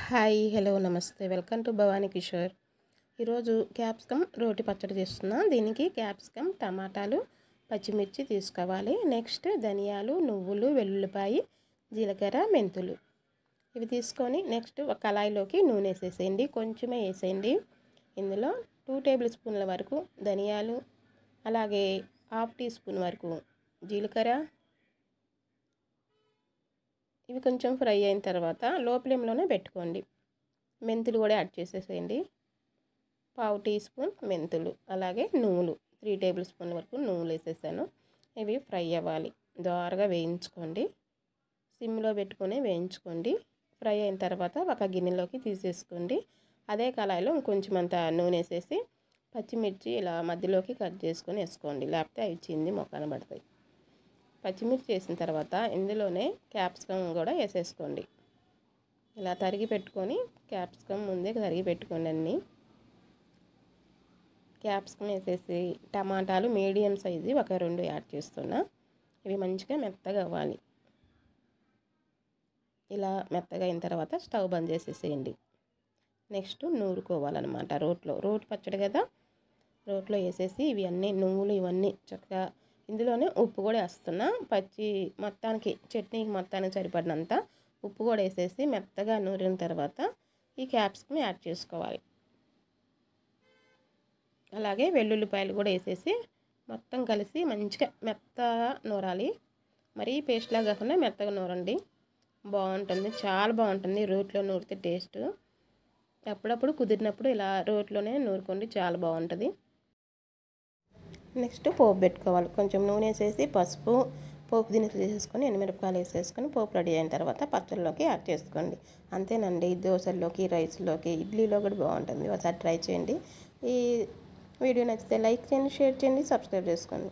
Hi hello నమస్తే welcome to Bhavani Kishore. ఈరోజు capsicum రోటి పచ్చడి చేస్తున్నా. దీనికి క్యాప్సికమ్, టమాటాలు, పచ్చిమిర్చి తీసుకోవాలి. నెక్స్ట్ ధనియాలు, నువ్వులు, వెల్లుల్లిపాయి, జీలకర్ర, మెంతులు ఇవి తీసుకొని నెక్స్ట్ ఒక కళాయిలోకి నూనె వేసేసేయండి. కొంచెమే వేసేయండి. ఇందులో 2 టేబుల్ స్పూన్ల వరకు ధనియాలు, అలాగే 1/2 టీ స్పూన్ వరకు జీలకర్ర ఇవి కొంచెం ఫ్రై అయిన తర్వాత లో ఫ్లేమ్లోనే పెట్టుకోండి. మెంతులు కూడా యాడ్ చేసేసేయండి. 1/2 టీ స్పూన్ మెంతులు, అలాగే నువ్వులు 3 టేబుల్ స్పూన్ వరకు నువ్వులు వేసేసాను. ఇవి ఫ్రై అవ్వాలి, దోరగా వేయించుకోండి. సిమ్లో పెట్టుకొని వేయించుకోండి. ఫ్రై అయిన తర్వాత ఒక గిన్నెలోకి తీసేసుకోండి. అదే కళాయిలో ఇంకొంచెం అంత నూనె వేసేసి పచ్చిమిర్చి ఇలా మధ్యలోకి కట్ చేసుకొని వేసుకోండి, లేకపోతే అవి చింది మొక్కన పడతాయి. పచ్చిమిర్చి వేసిన తర్వాత ఇందులోనే క్యాప్సికమ్ కూడా వేసేసుకోండి. ఇలా తరిగి పెట్టుకొని క్యాప్సికమ్ ముందే తరిగి పెట్టుకోండి. అన్నీ క్యాప్సికమ్ వేసేసి టమాటాలు మీడియం సైజు ఒక 2 యాడ్ చేస్తున్నా. ఇవి మంచిగా మెత్తగా అవ్వాలి. ఇలా మెత్తగా అయిన తర్వాత స్టవ్ బంద్ చేసేసేయండి. నెక్స్ట్ నూరుకోవాలన్నమాట. రోటి పచ్చడి కదా, రోట్లో వేసేసి ఇవి అన్నీ నువ్వులు ఇవన్నీ చక్కగా ఇందులోనే ఉప్పు కూడా వేస్తున్నా. మొత్తానికి చట్నీకి మొత్తానికి సరిపడినంత ఉప్పు కూడా వేసేసి మెత్తగా నూరిన తర్వాత ఈ క్యాప్సికమ్ యాడ్ చేసుకోవాలి. అలాగే వెల్లుల్లిపాయలు కూడా వేసేసి మొత్తం కలిసి మంచిగా మెత్తగా నూరాలి. మరీ పేస్ట్లా కాకుండా మెత్తగా నూరండి, బాగుంటుంది. చాలా బాగుంటుంది రోట్లో నూరితే టేస్ట్. అప్పుడప్పుడు కుదిరినప్పుడు ఇలా రోట్లోనే నూరుకోండి, చాలా బాగుంటుంది. నెక్స్ట్ పోపు పెట్టుకోవాలి. కొంచెం నూనె వేసేసి పసుపు, పోపు దినుసులు వేసేసుకొని ఎండుమిరపకాయలు వేసేసుకొని పోపు రెడీ అయిన తర్వాత పచ్చళ్ళలోకి యాడ్ చేసుకోండి. అంతేనండి. దోశల్లోకి, రైస్లోకి, ఇడ్లీలో కూడా బాగుంటుంది. ఒకసారి ట్రై చేయండి. ఈ వీడియో నచ్చితే లైక్ చేయండి, షేర్ చేయండి, సబ్స్క్రైబ్ చేసుకోండి.